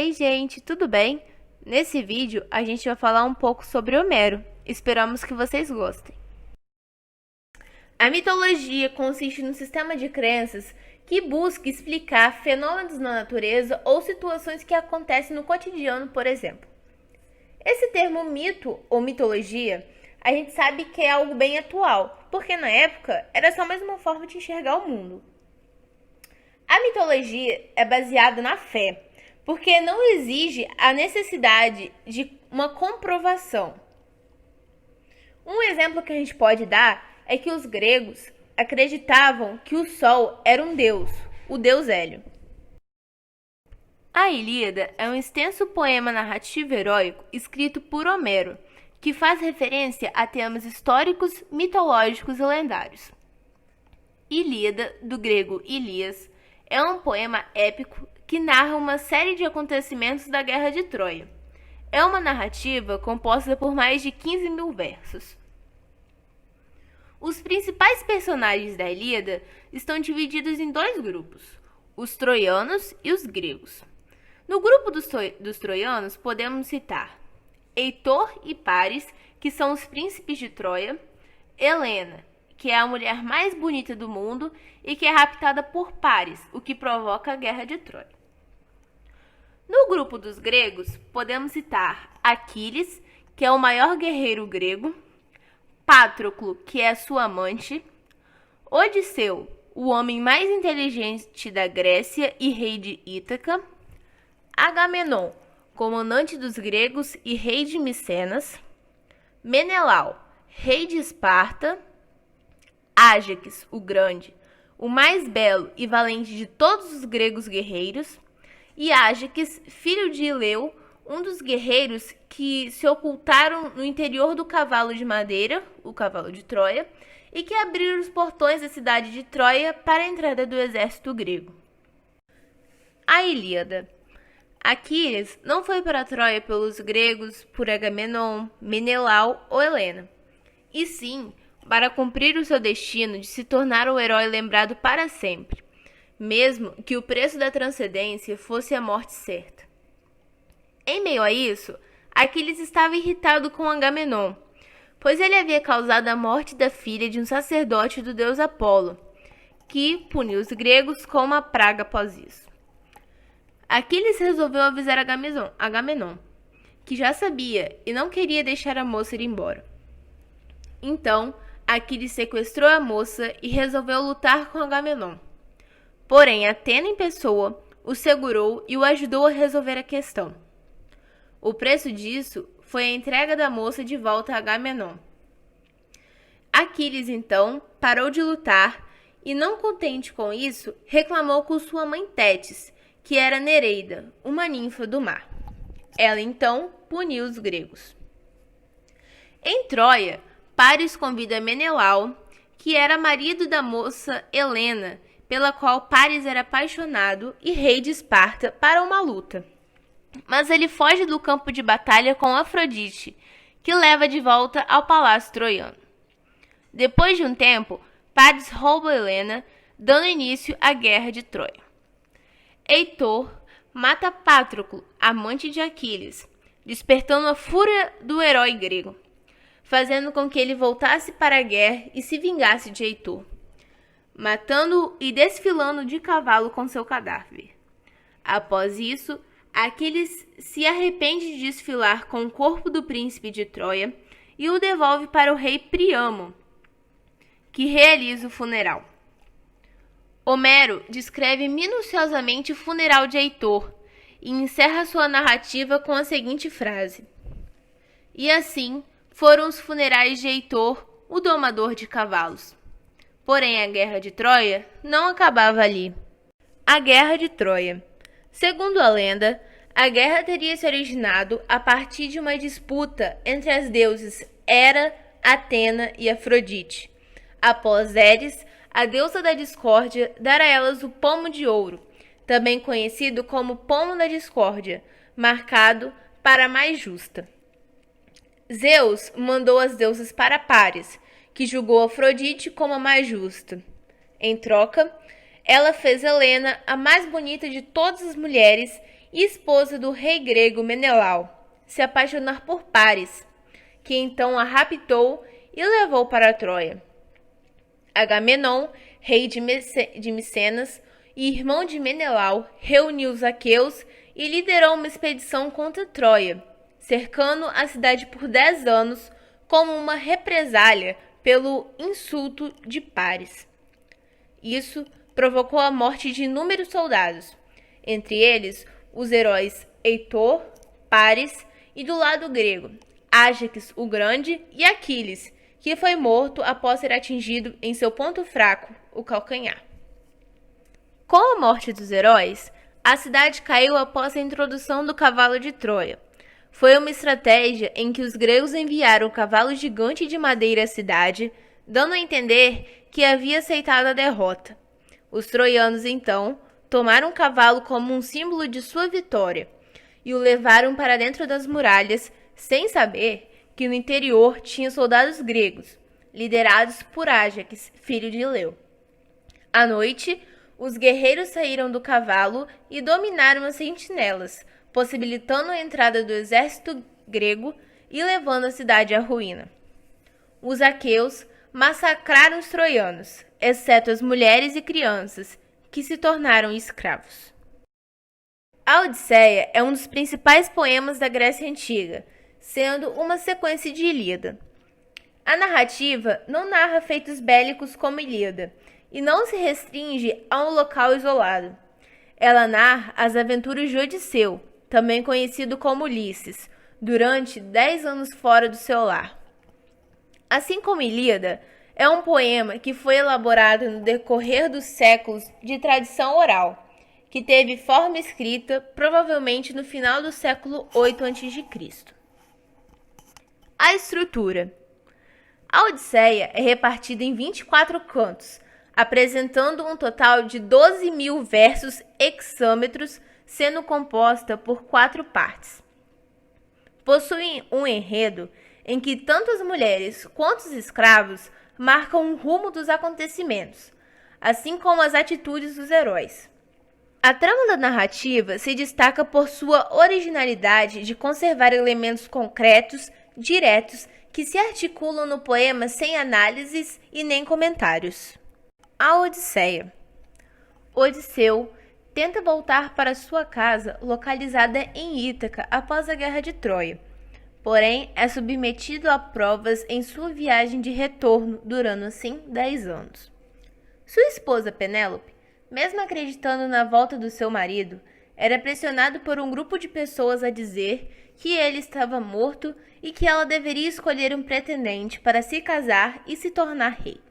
Ei, gente, tudo bem? Nesse vídeo, a gente vai falar um pouco sobre Homero. Esperamos que vocês gostem. A mitologia consiste num sistema de crenças que busca explicar fenômenos na natureza ou situações que acontecem no cotidiano, por exemplo. Esse termo mito ou mitologia, a gente sabe que é algo bem atual, porque na época era só mais uma forma de enxergar o mundo. A mitologia é baseada na fé, porque não exige a necessidade de uma comprovação. Um exemplo que a gente pode dar é que os gregos acreditavam que o Sol era um deus, o deus Hélio. A Ilíada é um extenso poema narrativo heróico escrito por Homero, que faz referência a temas históricos, mitológicos e lendários. Ilíada, do grego Ilias, é um poema épico que narra uma série de acontecimentos da Guerra de Troia. É uma narrativa composta por mais de 15.000 versos. Os principais personagens da Ilíada estão divididos em dois grupos, os troianos e os gregos. No grupo dos troianos podemos citar Heitor e Paris, que são os príncipes de Troia, Helena, que é a mulher mais bonita do mundo e que é raptada por Paris, o que provoca a Guerra de Troia. No grupo dos gregos, podemos citar Aquiles, que é o maior guerreiro grego, Patroclo, que é sua amante, Odisseu, o homem mais inteligente da Grécia e rei de Ítaca, Agamenon, comandante dos gregos e rei de Micenas, Menelau, rei de Esparta, Ájax, o grande, o mais belo e valente de todos os gregos guerreiros, e Ájax, filho de Ileu, um dos guerreiros que se ocultaram no interior do cavalo de madeira, o cavalo de Troia, e que abriram os portões da cidade de Troia para a entrada do exército grego. A Ilíada. Aquiles não foi para Troia pelos gregos, por Agamenon, Menelau ou Helena, e sim para cumprir o seu destino de se tornar o herói lembrado para sempre, mesmo que o preço da transcendência fosse a morte certa. Em meio a isso, Aquiles estava irritado com Agamenon, pois ele havia causado a morte da filha de um sacerdote do deus Apolo, que puniu os gregos com uma praga após isso. Aquiles resolveu avisar Agamenon, que já sabia e não queria deixar a moça ir embora. Então, Aquiles sequestrou a moça e resolveu lutar com Agamenon. Porém, Atena em pessoa o segurou e o ajudou a resolver a questão. O preço disso foi a entrega da moça de volta a Agamenon. Aquiles, então, parou de lutar e, não contente com isso, reclamou com sua mãe Tétis, que era Nereida, uma ninfa do mar. Ela, então, puniu os gregos. Em Troia, Paris convida Menelau, que era marido da moça Helena, pela qual Paris era apaixonado e rei de Esparta, para uma luta. Mas ele foge do campo de batalha com Afrodite, que leva de volta ao palácio troiano. Depois de um tempo, Paris rouba Helena, dando início à Guerra de Troia. Heitor mata Patroclo, amante de Aquiles, despertando a fúria do herói grego, fazendo com que ele voltasse para a guerra e se vingasse de Heitor, matando-o e desfilando de cavalo com seu cadáver. Após isso, Aquiles se arrepende de desfilar com o corpo do príncipe de Troia e o devolve para o rei Príamo, que realiza o funeral. Homero descreve minuciosamente o funeral de Heitor e encerra sua narrativa com a seguinte frase: "E assim foram os funerais de Heitor, o domador de cavalos." Porém, a Guerra de Troia não acabava ali. A Guerra de Troia. Segundo a lenda, a guerra teria se originado a partir de uma disputa entre as deusas Hera, Atena e Afrodite. Após Eris, a deusa da discórdia, dar a elas o pomo de ouro, também conhecido como pomo da discórdia, marcado para a mais justa. Zeus mandou as deusas para Paris, que julgou Afrodite como a mais justa. Em troca, ela fez Helena a mais bonita de todas as mulheres e esposa do rei grego Menelau, se apaixonar por Paris, que então a raptou e levou para Troia. Agamenon, rei de Micenas e irmão de Menelau, reuniu os aqueus e liderou uma expedição contra Troia, cercando a cidade por 10 anos como uma represália pelo insulto de Paris. Isso provocou a morte de inúmeros soldados, entre eles os heróis Heitor, Paris e, do lado grego, Ájax o Grande e Aquiles, que foi morto após ser atingido em seu ponto fraco, o calcanhar. Com a morte dos heróis, a cidade caiu após a introdução do cavalo de Troia. Foi uma estratégia em que os gregos enviaram o cavalo gigante de madeira à cidade, dando a entender que havia aceitado a derrota. Os troianos, então, tomaram o cavalo como um símbolo de sua vitória e o levaram para dentro das muralhas, sem saber que no interior tinha soldados gregos, liderados por Ájax, filho de Leu. À noite, os guerreiros saíram do cavalo e dominaram as sentinelas, possibilitando a entrada do exército grego e levando a cidade à ruína. Os aqueus massacraram os troianos, exceto as mulheres e crianças, que se tornaram escravos. A Odisseia é um dos principais poemas da Grécia Antiga, sendo uma sequência de Ilíada. A narrativa não narra feitos bélicos como Ilíada, e não se restringe a um local isolado. Ela narra as aventuras de Odisseu, também conhecido como Ulisses, durante 10 anos fora do seu lar. Assim como Ilíada, é um poema que foi elaborado no decorrer dos séculos de tradição oral, que teve forma escrita provavelmente no final do século 8 a.C. A estrutura. A Odisseia é repartida em 24 cantos, apresentando um total de 12.000 versos hexâmetros, sendo composta por 4 partes. Possui um enredo em que tanto as mulheres quanto os escravos marcam o rumo dos acontecimentos, assim como as atitudes dos heróis. A trama da narrativa se destaca por sua originalidade de conservar elementos concretos, diretos, que se articulam no poema sem análises e nem comentários. A Odisseia. Odisseu tenta voltar para sua casa localizada em Ítaca após a Guerra de Troia, porém é submetido a provas em sua viagem de retorno, durando assim 10 anos. Sua esposa Penélope, mesmo acreditando na volta do seu marido, era pressionada por um grupo de pessoas a dizer que ele estava morto e que ela deveria escolher um pretendente para se casar e se tornar rei.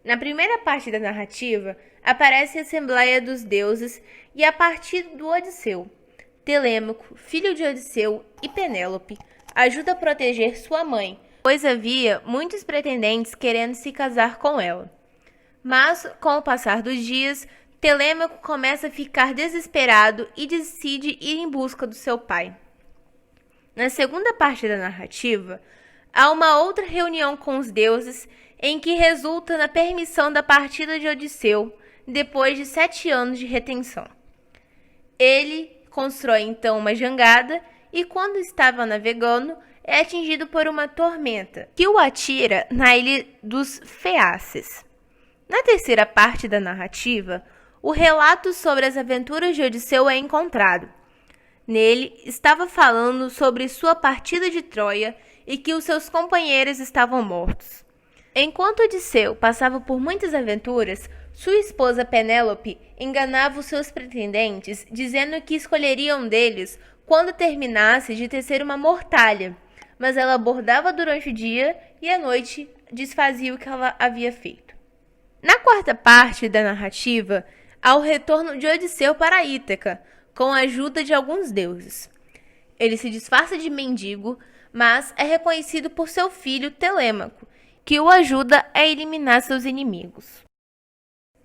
Na primeira parte da narrativa, aparece a Assembleia dos Deuses e a partir do Odisseu. Telêmaco, filho de Odisseu, e Penélope ajuda a proteger sua mãe, pois havia muitos pretendentes querendo se casar com ela. Mas, com o passar dos dias, Telêmaco começa a ficar desesperado e decide ir em busca do seu pai. Na segunda parte da narrativa, há uma outra reunião com os deuses em que resulta na permissão da partida de Odisseu depois de 7 anos de retenção. Ele constrói então uma jangada e, quando estava navegando, é atingido por uma tormenta que o atira na ilha dos Feaces. Na terceira parte da narrativa, o relato sobre as aventuras de Odisseu é encontrado. Nele, estava falando sobre sua partida de Troia e que os seus companheiros estavam mortos. Enquanto Odisseu passava por muitas aventuras, sua esposa Penélope enganava os seus pretendentes, dizendo que escolheria um deles quando terminasse de tecer uma mortalha, mas ela bordava durante o dia e à noite desfazia o que ela havia feito. Na quarta parte da narrativa, há o retorno de Odisseu para Ítaca, com a ajuda de alguns deuses. Ele se disfarça de mendigo, mas é reconhecido por seu filho Telêmaco, que o ajuda a eliminar seus inimigos.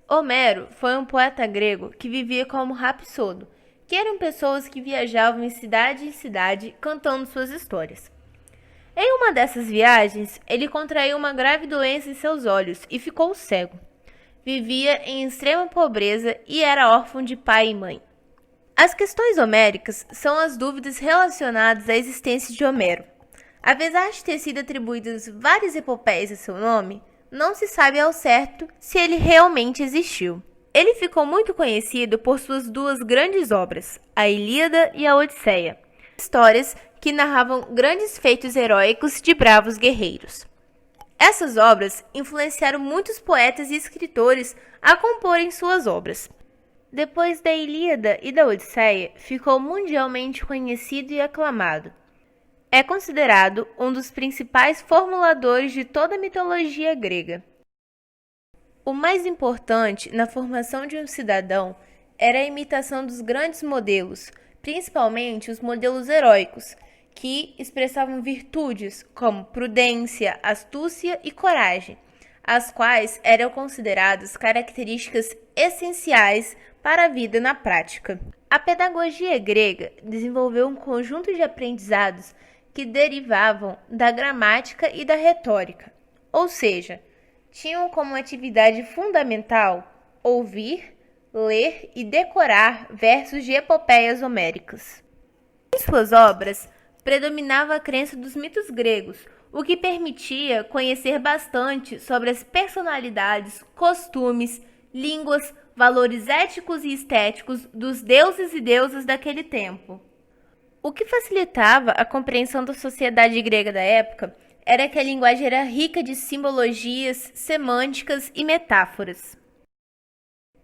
Homero foi um poeta grego que vivia como rapsodo, que eram pessoas que viajavam em cidade cantando suas histórias. Em uma dessas viagens, ele contraiu uma grave doença em seus olhos e ficou cego. Vivia em extrema pobreza e era órfão de pai e mãe. As questões homéricas são as dúvidas relacionadas à existência de Homero. Apesar de ter sido atribuídas várias epopeias a seu nome, não se sabe ao certo se ele realmente existiu. Ele ficou muito conhecido por suas duas grandes obras, a Ilíada e a Odisseia, histórias que narravam grandes feitos heróicos de bravos guerreiros. Essas obras influenciaram muitos poetas e escritores a comporem suas obras. Depois da Ilíada e da Odisseia, ficou mundialmente conhecido e aclamado. É considerado um dos principais formuladores de toda a mitologia grega. O mais importante na formação de um cidadão era a imitação dos grandes modelos, principalmente os modelos heróicos, que expressavam virtudes como prudência, astúcia e coragem, as quais eram consideradas características essenciais para a vida na prática. A pedagogia grega desenvolveu um conjunto de aprendizados que derivavam da gramática e da retórica, ou seja, tinham como atividade fundamental ouvir, ler e decorar versos de epopeias homéricas. Em suas obras, predominava a crença dos mitos gregos, o que permitia conhecer bastante sobre as personalidades, costumes, línguas, valores éticos e estéticos dos deuses e deusas daquele tempo. O que facilitava a compreensão da sociedade grega da época era que a linguagem era rica de simbologias, semânticas e metáforas.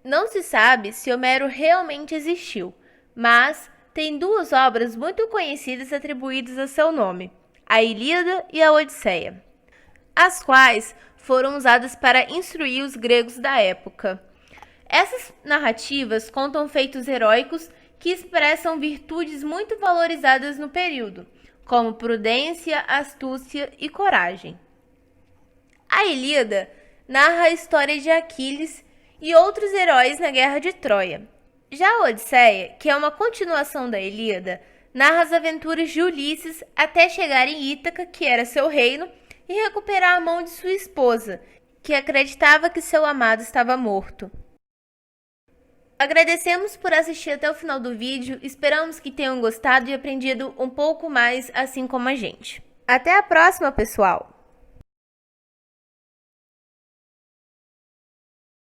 Não se sabe se Homero realmente existiu, mas tem duas obras muito conhecidas atribuídas a seu nome, a Ilíada e a Odisseia, as quais foram usadas para instruir os gregos da época. Essas narrativas contam feitos heróicos que expressam virtudes muito valorizadas no período, como prudência, astúcia e coragem. A Ilíada narra a história de Aquiles e outros heróis na Guerra de Troia. Já a Odisseia, que é uma continuação da Ilíada, narra as aventuras de Ulisses até chegar em Ítaca, que era seu reino, e recuperar a mão de sua esposa, que acreditava que seu amado estava morto. Agradecemos por assistir até o final do vídeo, esperamos que tenham gostado e aprendido um pouco mais assim como a gente. Até a próxima, pessoal!